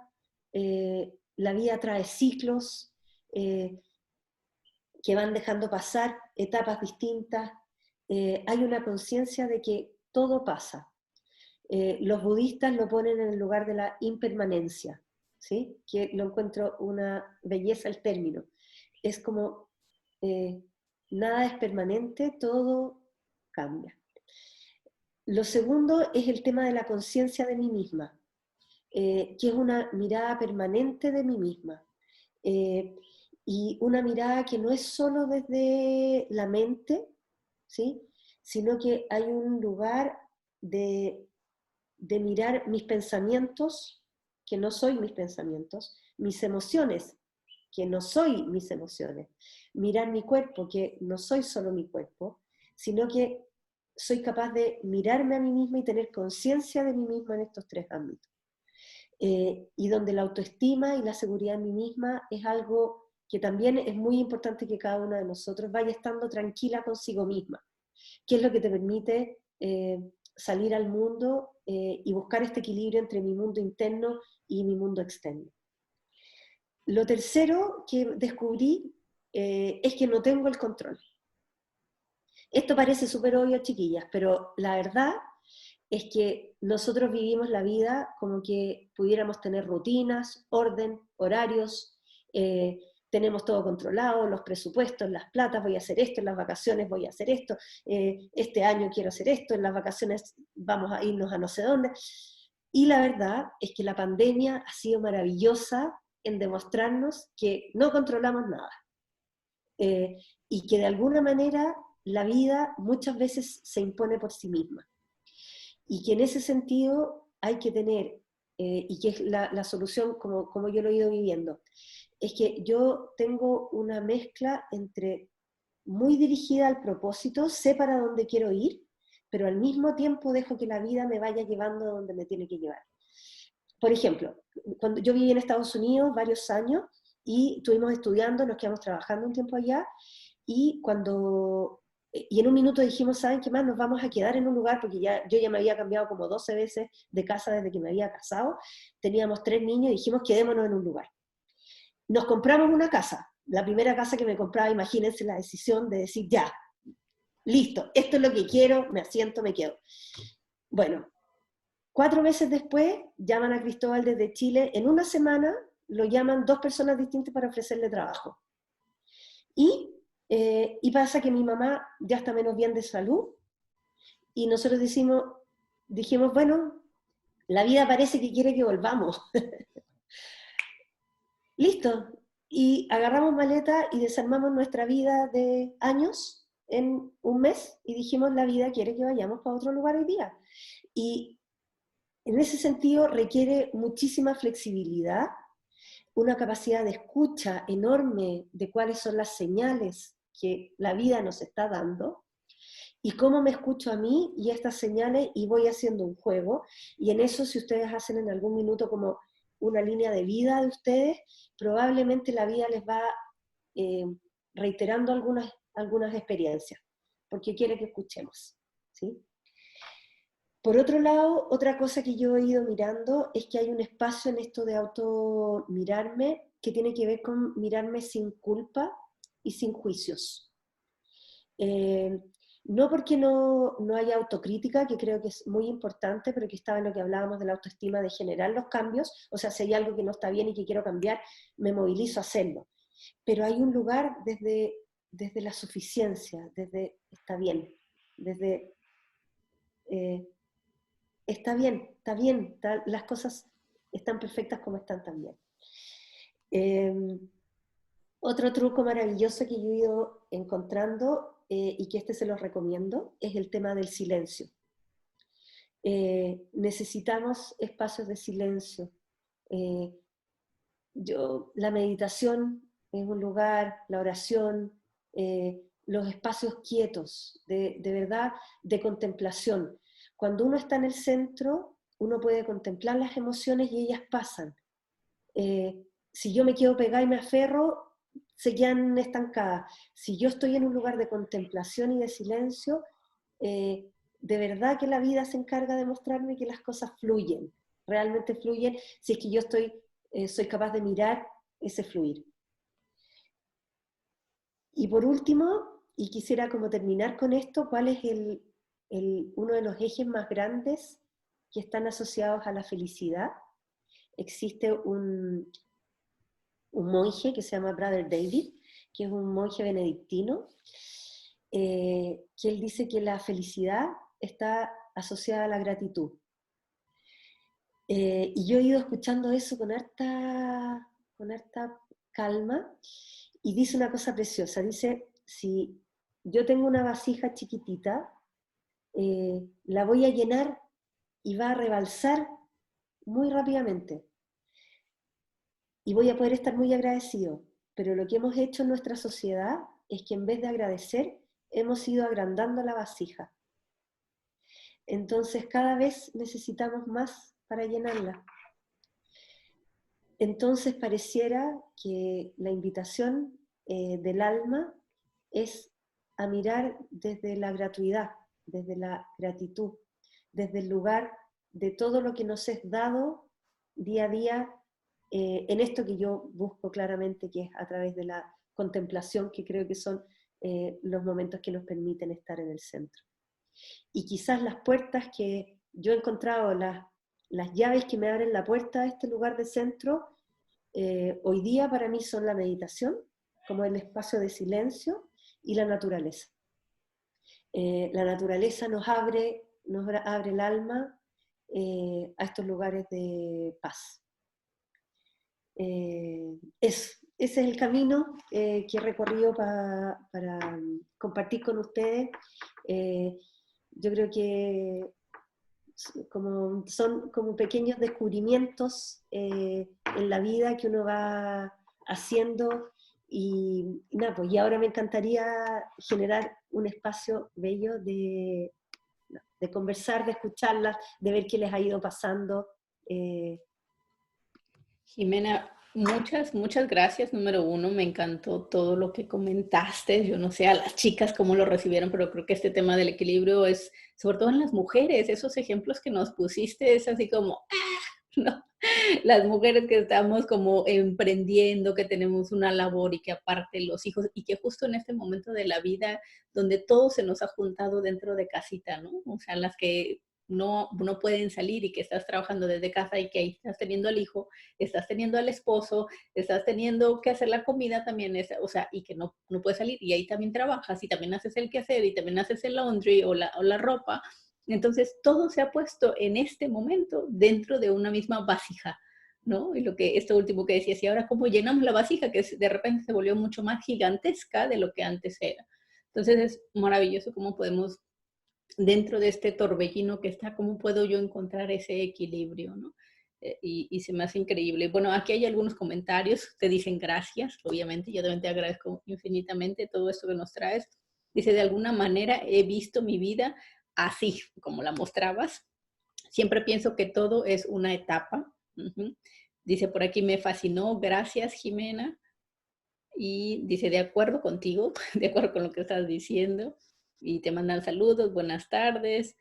la vida trae ciclos que van dejando pasar etapas distintas. Hay una conciencia de que todo pasa. Los budistas lo ponen en el lugar de la impermanencia, ¿sí? Que lo encuentro una belleza el término. Es como nada es permanente, todo cambia. Lo segundo es el tema de la conciencia de mí misma, que es una mirada permanente de mí misma. Y una mirada que no es solo desde la mente, ¿sí? Sino que hay un lugar de mirar mis pensamientos, que no soy mis pensamientos, mis emociones, que no soy mis emociones, mirar mi cuerpo, que no soy solo mi cuerpo, sino que soy capaz de mirarme a mí misma y tener conciencia de mí misma en estos tres ámbitos. Y donde la autoestima y la seguridad en mí misma es algo que también es muy importante que cada una de nosotros vaya estando tranquila consigo misma, que es lo que te permite salir al mundo y buscar este equilibrio entre mi mundo interno y mi mundo externo. Lo tercero que descubrí es que no tengo el control. Esto parece súper obvio, chiquillas, pero la verdad es que nosotros vivimos la vida como que pudiéramos tener rutinas, orden, horarios, tenemos todo controlado, los presupuestos, las platas, voy a hacer esto, en las vacaciones voy a hacer esto, este año quiero hacer esto, en las vacaciones vamos a irnos a no sé dónde. Y la verdad es que la pandemia ha sido maravillosa en demostrarnos que no controlamos nada. Y que de alguna manera la vida muchas veces se impone por sí misma. Y que en ese sentido hay que tener, y que es la solución como yo lo he ido viviendo, es que yo tengo una mezcla entre muy dirigida al propósito, sé para dónde quiero ir, pero al mismo tiempo dejo que la vida me vaya llevando a donde me tiene que llevar. Por ejemplo, cuando yo viví en Estados Unidos varios años y estuvimos estudiando, nos quedamos trabajando un tiempo allá, y en un minuto dijimos, ¿saben qué más? Nos vamos a quedar en un lugar, porque yo ya me había cambiado como 12 veces de casa desde que me había casado, teníamos 3 niños y dijimos, quedémonos en un lugar. Nos compramos una casa, la primera casa que me compraba, imagínense la decisión de decir, ya, listo, esto es lo que quiero, me asiento, me quedo. Bueno, 4 meses después llaman a Cristóbal desde Chile, en una semana lo llaman 2 personas distintas para ofrecerle trabajo. Y pasa que mi mamá ya está menos bien de salud, y nosotros dijimos, bueno, la vida parece que quiere que volvamos. Listo. Y agarramos maleta y desarmamos nuestra vida de años en un mes y dijimos, la vida quiere que vayamos para otro lugar hoy día. Y en ese sentido requiere muchísima flexibilidad, una capacidad de escucha enorme de cuáles son las señales que la vida nos está dando, y cómo me escucho a mí y estas señales, y voy haciendo un juego. Y en eso, si ustedes hacen en algún minuto como una línea de vida de ustedes, probablemente la vida les va eh, reiterando algunas experiencias, porque quiere que escuchemos, ¿sí? Por otro lado, otra cosa que yo he ido mirando es que hay un espacio en esto de auto mirarme que tiene que ver con mirarme sin culpa y sin juicios. Eh, no porque no haya autocrítica, que creo que es muy importante, pero que estaba en lo que hablábamos de la autoestima, de generar los cambios, o sea, si hay algo que no está bien y que quiero cambiar, me movilizo a hacerlo. Pero hay un lugar desde la suficiencia, desde está bien, desde eh, está bien, las cosas están perfectas como están también. Eh, Otro truco maravilloso que yo he ido encontrando, y que se los recomiendo, es el tema del silencio. Necesitamos espacios de silencio. Eh, la meditación es un lugar, la oración, los espacios quietos, de verdad, de contemplación. Cuando uno está en el centro, uno puede contemplar las emociones y ellas pasan. Si yo me quedo pegada y me aferro, se quedan estancadas. Si yo estoy en un lugar de contemplación y de silencio, de verdad que la vida se encarga de mostrarme que las cosas fluyen, realmente fluyen, si es que yo soy capaz de mirar ese fluir. Y por último, y quisiera como terminar con esto, ¿cuál es uno de los ejes más grandes que están asociados a la felicidad? Existe un monje que se llama Brother David, que es un monje benedictino, que él dice que la felicidad está asociada a la gratitud. Y yo he ido escuchando eso con harta calma, y dice una cosa preciosa, dice, si yo tengo una vasija chiquitita, la voy a llenar y va a rebalsar muy rápidamente, y voy a poder estar muy agradecido, pero lo que hemos hecho en nuestra sociedad es que en vez de agradecer, hemos ido agrandando la vasija. Entonces cada vez necesitamos más para llenarla. Entonces pareciera que la invitación del alma es a mirar desde la gratuidad, desde la gratitud, desde el lugar de todo lo que nos es dado día a día, en esto que yo busco claramente, que es a través de la contemplación, que creo que son los momentos que nos permiten estar en el centro. Y quizás las puertas que yo he encontrado las llaves que me abren la puerta a este lugar de centro, hoy día para mí son la meditación, como el espacio de silencio, y la naturaleza. La naturaleza nos abre el alma a estos lugares de paz. Ese es el camino que he recorrido para compartir con ustedes. Yo creo que son como pequeños descubrimientos en la vida que uno va haciendo y nada, pues y ahora me encantaría generar un espacio bello de conversar, de escucharlas, de ver qué les ha ido pasando. Jimena, muchas gracias. Número uno, me encantó todo lo que comentaste. Yo no sé a las chicas cómo lo recibieron, pero creo que este tema del equilibrio es, sobre todo en las mujeres, esos ejemplos que nos pusiste es así como, ¿no? Las mujeres que estamos como emprendiendo, que tenemos una labor y que aparte los hijos, y que justo en este momento de la vida donde todo se nos ha juntado dentro de casita, ¿no? O sea, las que no pueden salir y que estás trabajando desde casa y que ahí estás teniendo al hijo, estás teniendo al esposo, estás teniendo que hacer la comida también, o sea, y que no puedes salir y ahí también trabajas y también haces el quehacer y también haces el laundry o la ropa. Entonces, todo se ha puesto en este momento dentro de una misma vasija, ¿no? Y lo que esto último que decías, y ahora cómo llenamos la vasija, que de repente se volvió mucho más gigantesca de lo que antes era. Entonces, es maravilloso cómo podemos, dentro de este torbellino que está, cómo puedo yo encontrar ese equilibrio, ¿no? Y se me hace increíble. Bueno, aquí hay algunos comentarios, te dicen gracias, obviamente, yo también te agradezco infinitamente todo esto que nos traes. Dice, de alguna manera he visto mi vida así, como la mostrabas. Siempre pienso que todo es una etapa. Dice, por aquí me fascinó, gracias Jimena. Y dice, de acuerdo contigo, de acuerdo con lo que estás diciendo. Y te mandan saludos, buenas tardes.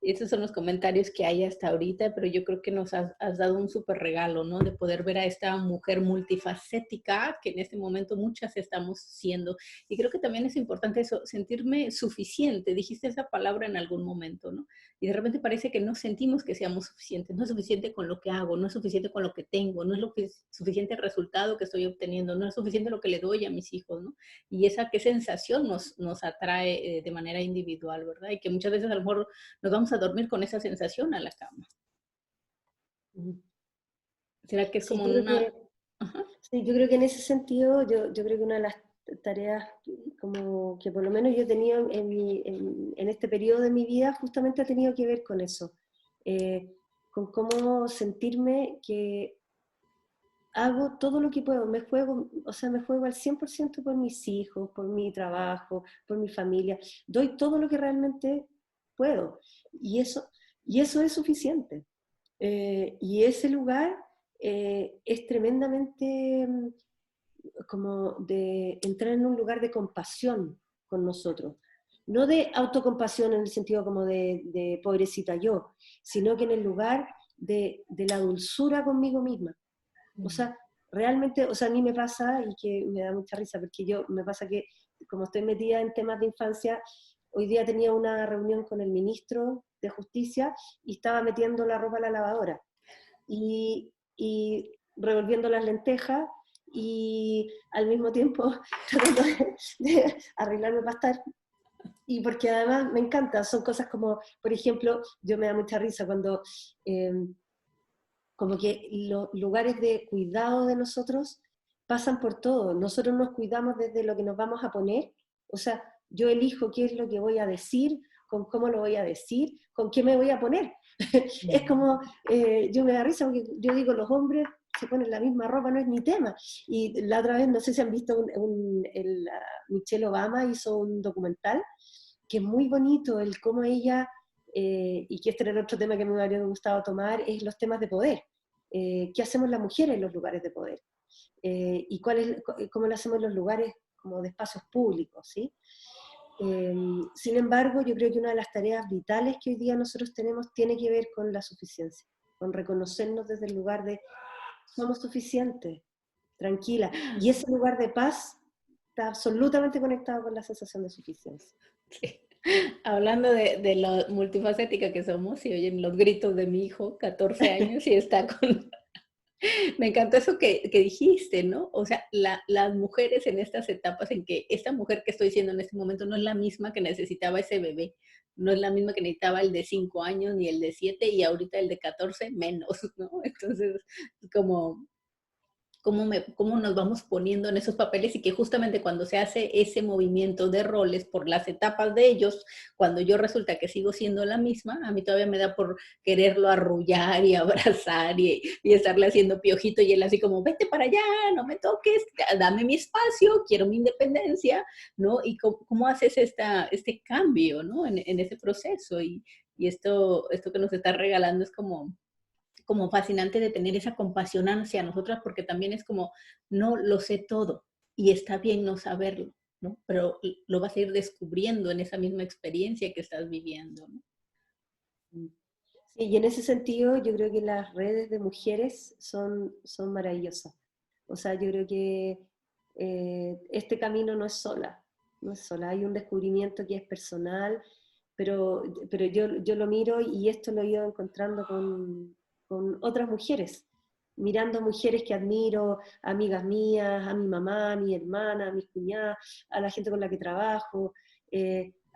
Esos son los comentarios que hay hasta ahorita, pero yo creo que nos has dado un súper regalo, ¿no? De poder ver a esta mujer multifacética que en este momento muchas estamos siendo. Y creo que también es importante eso, sentirme suficiente. Dijiste esa palabra en algún momento, ¿no? Y de repente parece que no sentimos que seamos suficientes. No es suficiente con lo que hago, no es suficiente con lo que tengo, no es lo que es suficiente el resultado que estoy obteniendo, no es suficiente lo que le doy a mis hijos, ¿no? Y esa qué sensación nos atrae de manera individual, ¿verdad? Y que muchas veces a lo mejor nos vamos a dormir con esa sensación a la cama. ¿Será que es Sí, como yo creo una... que, sí, yo creo que en ese sentido, yo creo que una de las tareas como que por lo menos yo he tenido en este periodo de mi vida justamente ha tenido que ver con eso, con cómo sentirme que hago todo lo que puedo, me juego, o sea, me juego al 100% por mis hijos, por mi trabajo, por mi familia, doy todo lo que realmente puedo y eso es suficiente. Y ese lugar es tremendamente como de entrar en un lugar de compasión con nosotros. No de autocompasión en el sentido como de pobrecita yo, sino que en el lugar de la dulzura conmigo misma. O sea, realmente, o sea, a mí me pasa, y que me da mucha risa, porque me pasa que como estoy metida en temas de infancia, hoy día tenía una reunión con el ministro de Justicia y estaba metiendo la ropa a la lavadora y revolviendo las lentejas y al mismo tiempo tratando de arreglarme para estar. Y porque además me encanta, son cosas como, por ejemplo, yo me da mucha risa cuando como que los lugares de cuidado de nosotros pasan por todo. Nosotros nos cuidamos desde lo que nos vamos a poner, o sea, yo elijo qué es lo que voy a decir, con cómo lo voy a decir, con qué me voy a poner. Es como, yo me da risa porque yo digo, los hombres se ponen la misma ropa, no es mi tema. Y la otra vez, no sé si han visto, Michelle Obama hizo un documental que es muy bonito, el cómo ella, y que este era el otro tema que me habría gustado tomar, es los temas de poder. ¿Qué hacemos las mujeres en los lugares de poder? Y cómo lo hacemos en los lugares como de espacios públicos, ¿sí? Sin embargo, yo creo que una de las tareas vitales que hoy día nosotros tenemos tiene que ver con la suficiencia, con reconocernos desde el lugar de somos suficientes, tranquila. Y ese lugar de paz está absolutamente conectado con la sensación de suficiencia. Sí. Hablando de lo multifacética que somos, y oyen los gritos de mi hijo, 14 años, y está con... Me encantó eso que dijiste, ¿no? O sea, las mujeres en estas etapas en que esta mujer que estoy siendo en este momento no es la misma que necesitaba ese bebé, no es la misma que necesitaba el de 5 años ni el de 7 y ahorita el de 14 menos, ¿no? Entonces, como cómo nos vamos poniendo en esos papeles y que justamente cuando se hace ese movimiento de roles por las etapas de ellos, cuando yo resulta que sigo siendo la misma, a mí todavía me da por quererlo arrullar y abrazar y estarle haciendo piojito y él así como, vete para allá, no me toques, dame mi espacio, quiero mi independencia, ¿no? Y cómo haces este cambio, ¿no? En ese proceso y esto que nos está regalando es como fascinante de tener esa compasión hacia nosotras, porque también es como, no lo sé todo y está bien no saberlo, ¿no? Pero lo vas a ir descubriendo en esa misma experiencia que estás viviendo, ¿no? Sí, y en ese sentido yo creo que las redes de mujeres son maravillosas. O sea, yo creo que este camino no es sola, no es sola. Hay un descubrimiento que es personal, pero yo lo miro y esto lo he ido encontrando con otras mujeres, mirando mujeres que admiro, amigas mías, a mi mamá, a mi hermana, a mis cuñadas, a la gente con la que trabajo,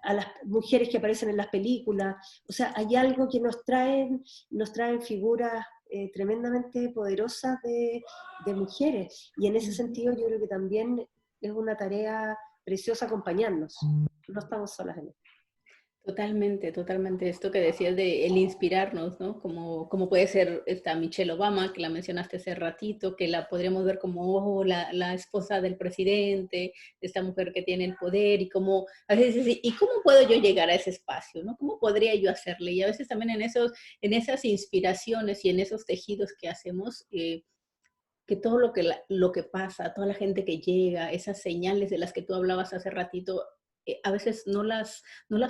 a las mujeres que aparecen en las películas. O sea, hay algo que nos traen figuras tremendamente poderosas de mujeres. Y en ese sentido yo creo que también es una tarea preciosa acompañarnos. No estamos solas en esto. Totalmente, totalmente. Esto que decías de el inspirarnos, ¿no? Como puede ser esta Michelle Obama, que la mencionaste hace ratito, que la podríamos ver como oh, la esposa del presidente, esta mujer que tiene el poder, y cómo, a veces, ¿y cómo puedo yo llegar a ese espacio, ¿no? ¿Cómo podría yo hacerle? Y a veces también en esas inspiraciones y en esos tejidos que hacemos, que todo lo que pasa, toda la gente que llega, esas señales de las que tú hablabas hace ratito, a veces no las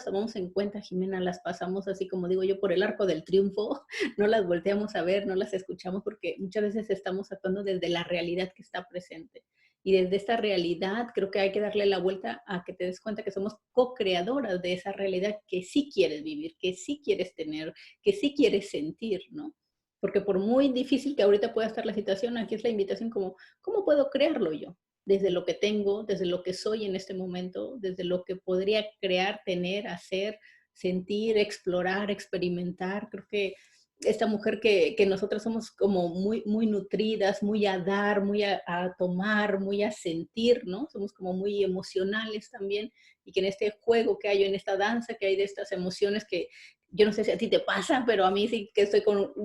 tomamos en cuenta, Jimena, las pasamos así como digo yo por el arco del triunfo, no las volteamos a ver, no las escuchamos porque muchas veces estamos actuando desde la realidad que está presente. Y desde esta realidad creo que hay que darle la vuelta a que te des cuenta que somos co-creadoras de esa realidad que sí quieres vivir, que sí quieres tener, que sí quieres sentir, ¿no? Porque por muy difícil que ahorita pueda estar la situación, aquí es la invitación como, ¿cómo puedo crearlo yo? Desde lo que tengo, desde lo que soy en este momento, desde lo que podría crear, tener, hacer, sentir, explorar, experimentar. Creo que esta mujer que nosotras somos como muy nutridas, muy a dar, muy a tomar, muy a sentir, ¿no? Somos como muy emocionales también y que en este juego que hay, en esta danza que hay de estas emociones que yo no sé si a ti te pasa, pero a mí sí que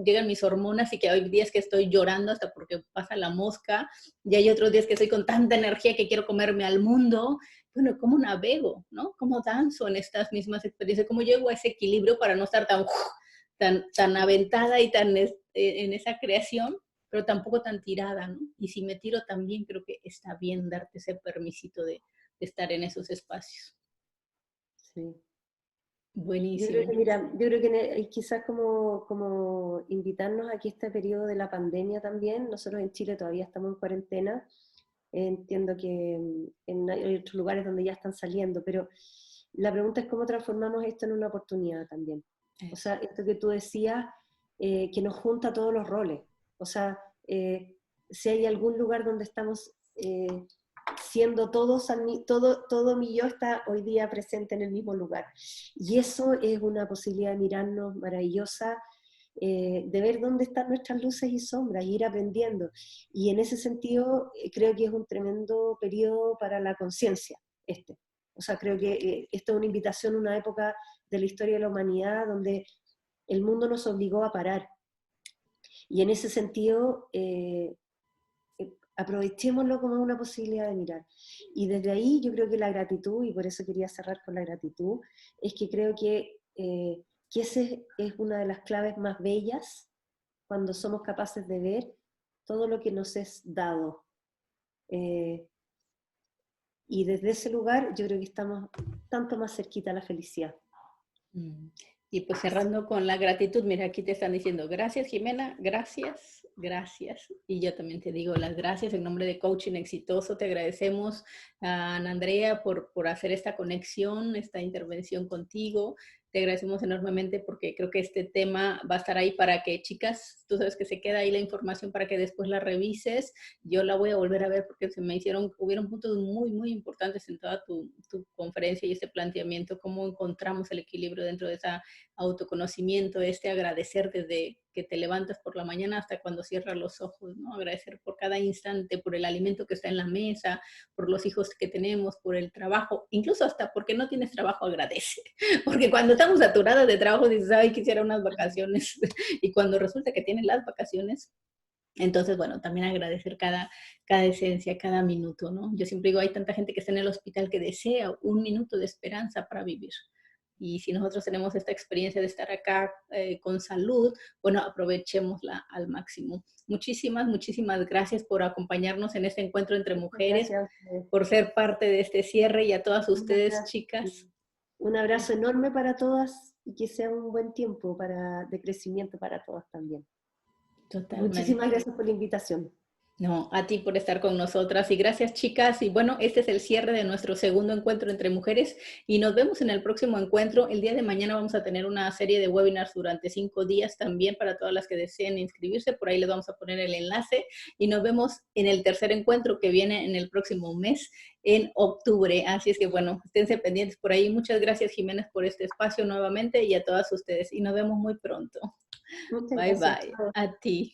llegan mis hormonas y que hay días que estoy llorando hasta porque pasa la mosca y hay otros días que estoy con tanta energía que quiero comerme al mundo. Bueno, ¿cómo navego, no? ¿Cómo danzo en estas mismas experiencias? ¿Cómo llego a ese equilibrio para no estar tan aventada y en esa creación, pero tampoco tan tirada, ¿no? Y si me tiro también creo que está bien darte ese permisito de estar en esos espacios. Sí. Yo creo Buenísimo. que, mira, yo creo que quizás como invitarnos aquí a este periodo de la pandemia también, nosotros en Chile todavía estamos en cuarentena, entiendo que hay otros lugares donde ya están saliendo, pero la pregunta es cómo transformamos esto en una oportunidad también. O Eso. sea, esto que tú decías, que nos junta todos los roles. O sea, si hay algún lugar donde estamos siendo todos, todo mi yo está hoy día presente en el mismo lugar. Y eso es una posibilidad de mirarnos maravillosa, de ver dónde están nuestras luces y sombras, y ir aprendiendo. Y en ese sentido, creo que es un tremendo periodo para la conciencia, este. O sea, creo que esto es una invitación a una época de la historia de la humanidad donde el mundo nos obligó a parar. Y en ese sentido, aprovechémoslo como una posibilidad de mirar. Y desde ahí yo creo que la gratitud, y por eso quería cerrar con la gratitud, es que creo que esa es una de las claves más bellas cuando somos capaces de ver todo lo que nos es dado. Eh, y desde ese lugar yo creo que estamos tanto más cerquita a la felicidad. Mm. Y pues cerrando con la gratitud, mira, aquí te están diciendo, gracias Jimena, gracias, gracias. Y yo también te digo las gracias en nombre de Coaching Exitoso. Te agradecemos a Ana Andrea por hacer esta conexión, esta intervención contigo. Te agradecemos enormemente porque creo que este tema va a estar ahí para que, chicas, tú sabes que se queda ahí la información para que después la revises. Yo la voy a volver a ver porque hubieron puntos muy, muy importantes en toda tu conferencia y este planteamiento, cómo encontramos el equilibrio dentro de esa autoconocimiento, agradecer desde que te levantas por la mañana hasta cuando cierras los ojos, ¿no? Agradecer por cada instante, por el alimento que está en la mesa, por los hijos que tenemos, por el trabajo, incluso hasta porque no tienes trabajo, agradece. Porque cuando estamos saturadas de trabajo dices, ay, quisiera unas vacaciones. Y cuando resulta que tienes las vacaciones, entonces, bueno, también agradecer cada esencia, cada minuto, ¿no? Yo siempre digo, hay tanta gente que está en el hospital que desea un minuto de esperanza para vivir. Y si nosotros tenemos esta experiencia de estar acá con salud, bueno, aprovechémosla al máximo. Muchísimas, muchísimas gracias por acompañarnos en este encuentro entre mujeres, Gracias. por ser parte de este cierre y a todas ustedes, chicas. Un abrazo enorme para todas y que sea un buen tiempo de crecimiento para todas también. Totalmente. Muchísimas gracias por la invitación. No, a ti por estar con nosotras y gracias chicas. Y bueno, este es el cierre de nuestro segundo encuentro entre mujeres y nos vemos en el próximo encuentro. El día de mañana vamos a tener una serie de webinars durante 5 días también para todas las que deseen inscribirse. Por ahí les vamos a poner el enlace y nos vemos en el tercer encuentro que viene en el próximo mes, en octubre. Así es que bueno, esténse pendientes por ahí. Muchas gracias Jiménez por este espacio nuevamente y a todas ustedes y nos vemos muy pronto. Muchas Bye gracias. bye. A ti.